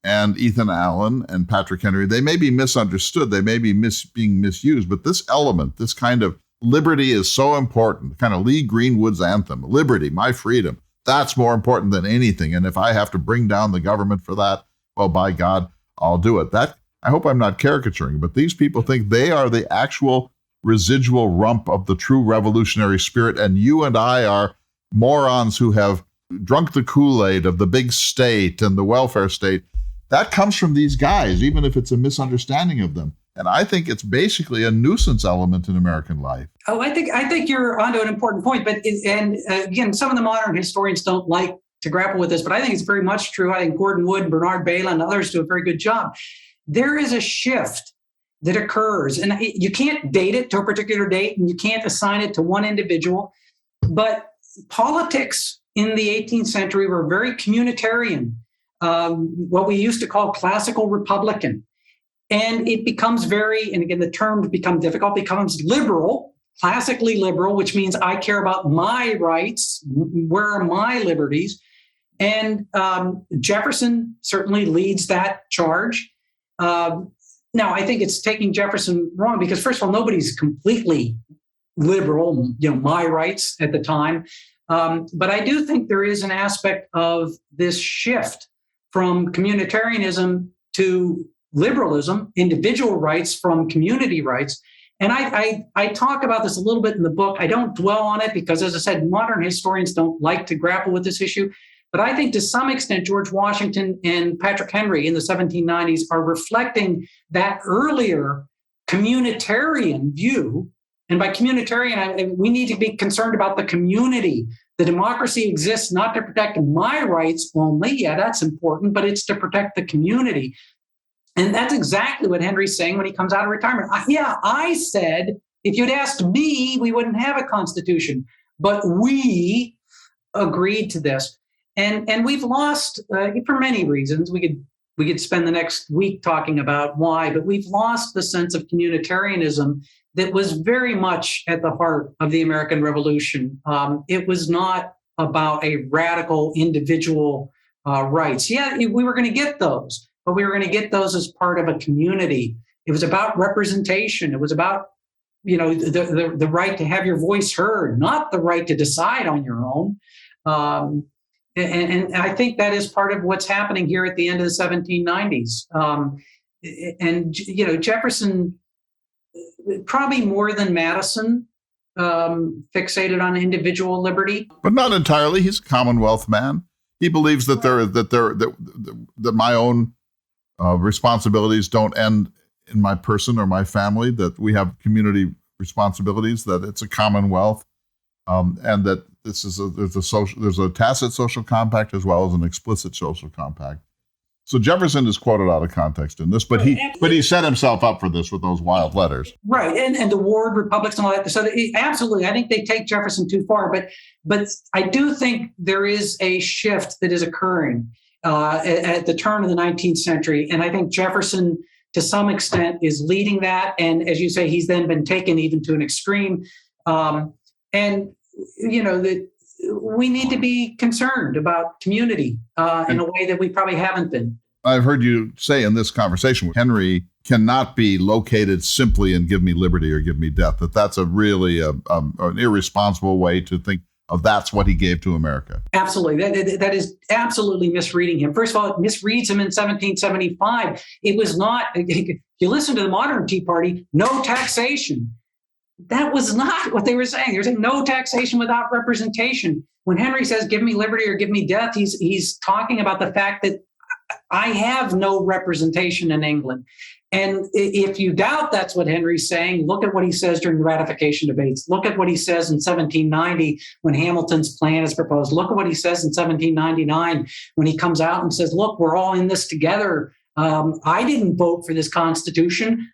and Ethan Allen and Patrick Henry. They may be misunderstood. They may be being misused. But this element, this kind of liberty is so important, kind of Lee Greenwood's anthem, liberty, my freedom. That's more important than anything. And if I have to bring down the government for that, well, by God, I'll do it. I hope I'm not caricaturing, but these people think they are the actual residual rump of the true revolutionary spirit. And you and I are morons who have drunk the Kool-Aid of the big state and the welfare state. that comes from these guys, even if it's a misunderstanding of them. And I think it's basically a nuisance element in American life. Oh, I think you're onto an important point. But again, some of the modern historians don't like to grapple with this, but I think it's very much true. I think Gordon Wood, Bernard Bailyn, and others do a very good job. There is a shift that occurs, and you can't date it to a particular date, and you can't assign it to one individual. But politics in the 18th century were very communitarian, what we used to call classical Republican. And it becomes and again, the terms become difficult, becomes liberal, classically liberal, which means I care about my rights. Where are my liberties? And Jefferson certainly leads that charge. Now, I think it's taking Jefferson wrong because, first of all, nobody's completely liberal, my rights at the time. But I do think there is an aspect of this shift from communitarianism to liberalism, individual rights from community rights. And I talk about this a little bit in the book. I don't dwell on it because, as I said, modern historians don't like to grapple with this issue. But I think to some extent, George Washington and Patrick Henry in the 1790s are reflecting that earlier communitarian view. And by communitarian, we need to be concerned about the community. The democracy exists not to protect my rights only. Yeah, that's important, but it's to protect the community. And that's exactly what Henry's saying when he comes out of retirement. I said, if you'd asked me, we wouldn't have a constitution. But we agreed to this. And we've lost, for many reasons, we could spend the next week talking about why, but we've lost the sense of communitarianism that was very much at the heart of the American Revolution. It was not about a radical individual rights. Yeah, we were going to get those, but we were going to get those as part of a community. It was about representation. It was about, the right to have your voice heard, not the right to decide on your own. And I think that is part of what's happening here at the end of the 1790s. Jefferson, probably more than Madison, fixated on individual liberty, but not entirely. He's a Commonwealth man. He believes that that my own responsibilities don't end in my person or my family. That we have community responsibilities. That it's a Commonwealth, and that there's a tacit social compact as well as an explicit social compact. So Jefferson is quoted out of context in this, but he set himself up for this with those wild letters. Right, and the Ward Republics and all that. So absolutely, I think they take Jefferson too far. But I do think there is a shift that is occurring at the turn of the 19th century, and I think Jefferson, to some extent, is leading that. And as you say, he's then been taken even to an extreme. That we need to be concerned about community in a way that we probably haven't been. I've heard you say in this conversation, Henry cannot be located simply in give me liberty or give me death, that's a really an irresponsible way to think of that's what he gave to America. Absolutely. That is absolutely misreading him. First of all, it misreads him in 1775. It was not, if you listen to the modern Tea Party, no taxation. That was not what they were saying. They were saying no taxation without representation. When Henry says, give me liberty or give me death, he's talking about the fact that I have no representation in England. And if you doubt that's what Henry's saying, look at what he says during the ratification debates. Look at what he says in 1790 when Hamilton's plan is proposed. Look at what he says in 1799 when he comes out and says, look, we're all in this together. I didn't vote for this Constitution,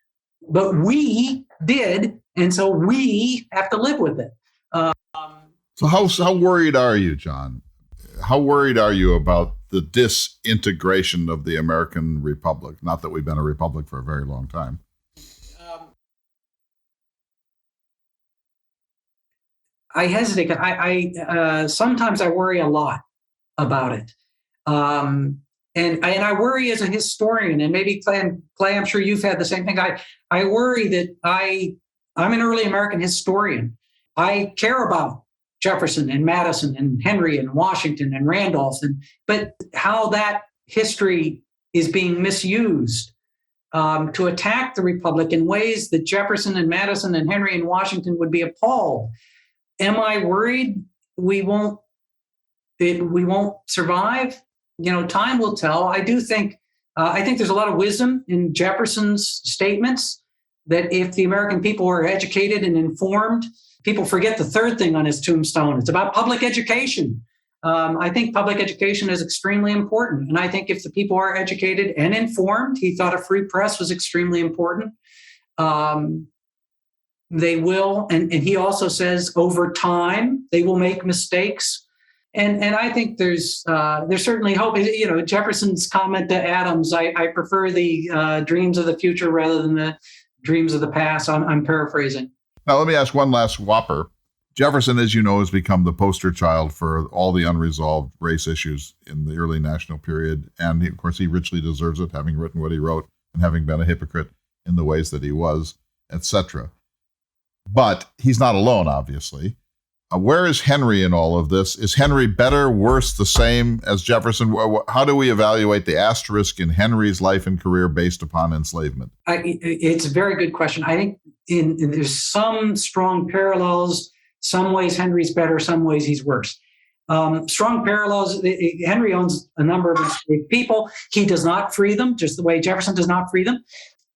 but we did. And so we have to live with it. So how worried are you, John? How worried are you about the disintegration of the American Republic? Not that we've been a republic for a very long time. I hesitate. I sometimes I worry a lot about it. And I worry as a historian, and maybe Clay, I'm sure you've had the same thing. I worry that I'm an early American historian. I care about Jefferson and Madison and Henry and Washington and Randolph, but how that history is being misused to attack the Republic in ways that Jefferson and Madison and Henry and Washington would be appalled. Am I worried we won't survive? Time will tell. I do think I think there's a lot of wisdom in Jefferson's statements that if the American people are educated and informed, people forget the third thing on his tombstone. It's about public education. I think public education is extremely important. And I think if the people are educated and informed, he thought a free press was extremely important. They will, and he also says over time, they will make mistakes. And I think there's certainly hope. You know, Jefferson's comment to Adams, I prefer the dreams of the future rather than the dreams of the past. I'm paraphrasing. Now, let me ask one last whopper. Jefferson, as you know, has become the poster child for all the unresolved race issues in the early national period. And of course, he richly deserves it, having written what he wrote and having been a hypocrite in the ways that he was, etc. But he's not alone, obviously. Where is Henry in all of this? Is Henry better, worse, the same as Jefferson? How do we evaluate the asterisk in Henry's life and career based upon enslavement? It's a very good question. I think there's some strong parallels. Some ways Henry's better, some ways he's worse. Strong parallels. Henry owns a number of enslaved people. He does not free them, just the way Jefferson does not free them.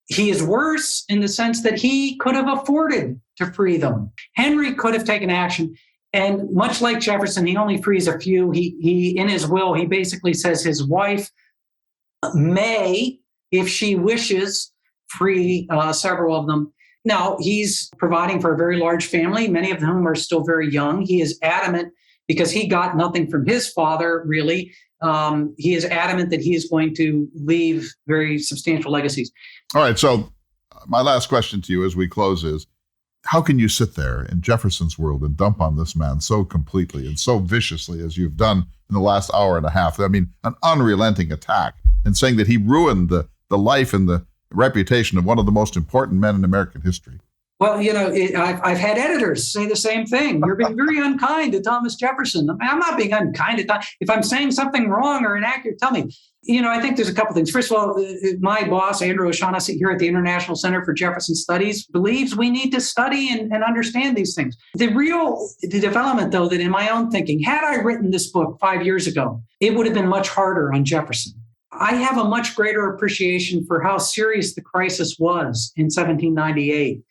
He is worse in the sense that he could have afforded to free them. Henry could have taken action. And much like Jefferson, he only frees a few. He in his will, he basically says his wife may, if she wishes, free several of them. Now, he's providing for a very large family, many of whom are still very young. He is adamant, because he got nothing from his father, really. He is adamant that he is going to leave very substantial legacies. All right. So my last question to you as we close is, how can you sit there in Jefferson's world and dump on this man so completely and so viciously as you've done in the last hour and a half? I mean, an unrelenting attack, and saying that he ruined the life and the reputation of one of the most important men in American history. Well, you know, I've had editors say the same thing. You're being very unkind to Thomas Jefferson. I mean, I'm not being unkind to Thomas. If I'm saying something wrong or inaccurate, tell me. You know, I think there's a couple things. First of all, my boss, Andrew O'Shaughnessy, here at the International Center for Jefferson Studies, believes we need to study and understand these things. The development, though, that in my own thinking, had I written this book 5 years ago, it would have been much harder on Jefferson. I have a much greater appreciation for how serious the crisis was in 1798.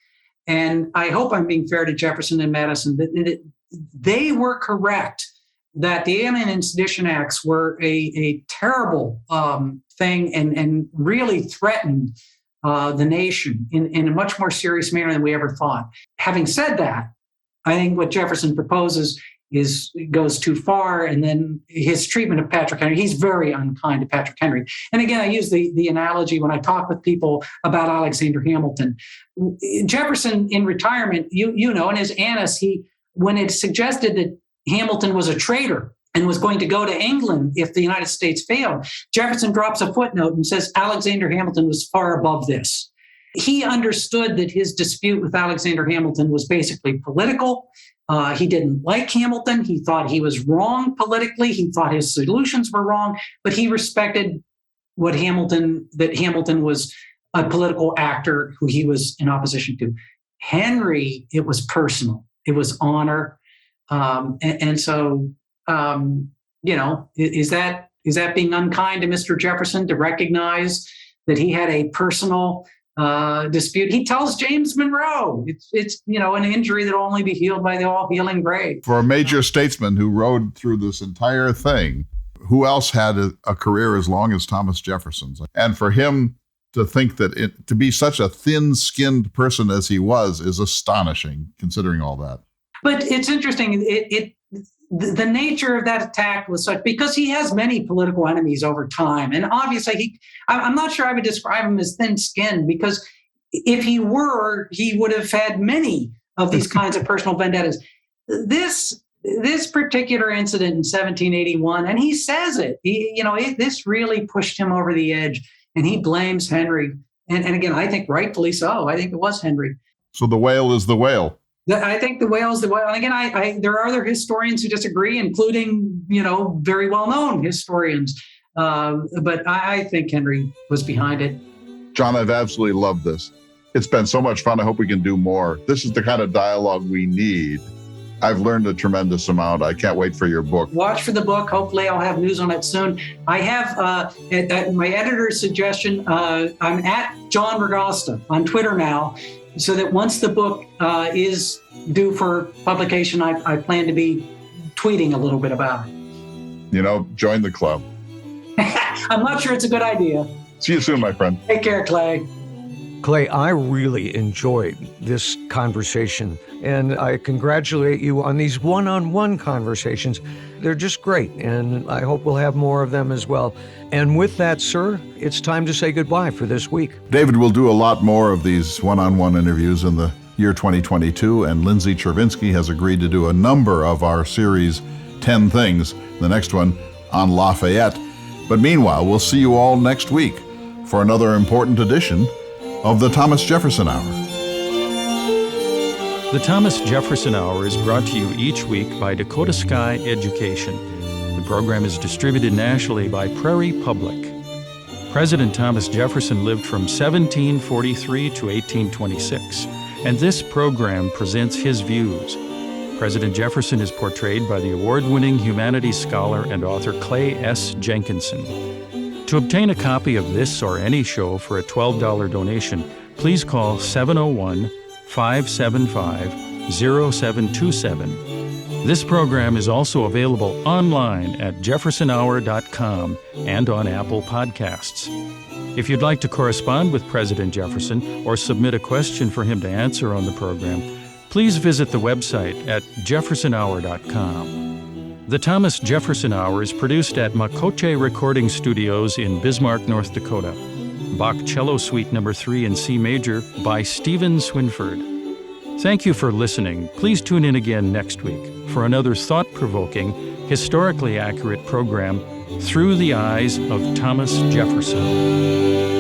And I hope I'm being fair to Jefferson and Madison, that they were correct that the Alien and Sedition Acts were a terrible thing and really threatened the nation in a much more serious manner than we ever thought. Having said that, I think what Jefferson proposes goes too far, and then his treatment of Patrick Henry, he's very unkind to Patrick Henry. And again, I use the analogy when I talk with people about Alexander Hamilton. Jefferson in retirement, you know, in his Annus, when it suggested that Hamilton was a traitor and was going to go to England if the United States failed, Jefferson drops a footnote and says Alexander Hamilton was far above this. He understood that his dispute with Alexander Hamilton was basically political. He didn't like Hamilton. He thought he was wrong politically. He thought his solutions were wrong, but he respected that Hamilton was a political actor who he was in opposition to. Henry, it was personal. It was honor. So, you know, is that being unkind to Mr. Jefferson to recognize that he had a personal dispute? He tells James Monroe it's you know, an injury that will only be healed by the all-healing grave. For a major statesman who rode through this entire thing, who else had a career as long as Thomas Jefferson's? And for him to think that to be such a thin-skinned person as he was is astonishing, considering all that. But it's interesting. The nature of that attack was such, because he has many political enemies over time. And obviously, I'm not sure I would describe him as thin-skinned, because if he were, he would have had many of these kinds of personal vendettas. This particular incident in 1781, and he says it, this really pushed him over the edge, and he blames Henry. And again, I think rightfully so. I think it was Henry. So the whale is the whale. I think the whale is the whale. And again, there are other historians who disagree, including, very well-known historians. But I think Henry was behind it. John, I've absolutely loved this. It's been so much fun. I hope we can do more. This is the kind of dialogue we need. I've learned a tremendous amount. I can't wait for your book. Watch for the book. Hopefully I'll have news on it soon. I have, at my editor's suggestion, I'm at John Ragosta on Twitter now, so that once the book is due for publication, I plan to be tweeting a little bit about it. You know, join the club. I'm not sure it's a good idea. See you soon, my friend. Take care, Clay. Clay, I really enjoyed this conversation, and I congratulate you on these one-on-one conversations. They're just great, and I hope we'll have more of them as well. And with that, sir, it's time to say goodbye for this week. David will do a lot more of these one-on-one interviews in the year 2022, and Lindsay Chervinsky has agreed to do a number of our series 10 Things, the next one on Lafayette. But meanwhile, we'll see you all next week for another important edition of the Thomas Jefferson Hour. The Thomas Jefferson Hour is brought to you each week by Dakota Sky Education. The program is distributed nationally by Prairie Public. President Thomas Jefferson lived from 1743 to 1826, and this program presents his views. President Jefferson is portrayed by the award-winning humanities scholar and author Clay S. Jenkinson. To obtain a copy of this or any show for a $12 donation, please call 701-575-0727. This program is also available online at jeffersonhour.com and on Apple Podcasts. If you'd like to correspond with President Jefferson or submit a question for him to answer on the program, please visit the website at jeffersonhour.com. The Thomas Jefferson Hour is produced at Makoche Recording Studios in Bismarck, North Dakota. Bach Cello Suite No. 3 in C Major by Stephen Swinford. Thank you for listening. Please tune in again next week for another thought-provoking, historically accurate program, Through the Eyes of Thomas Jefferson.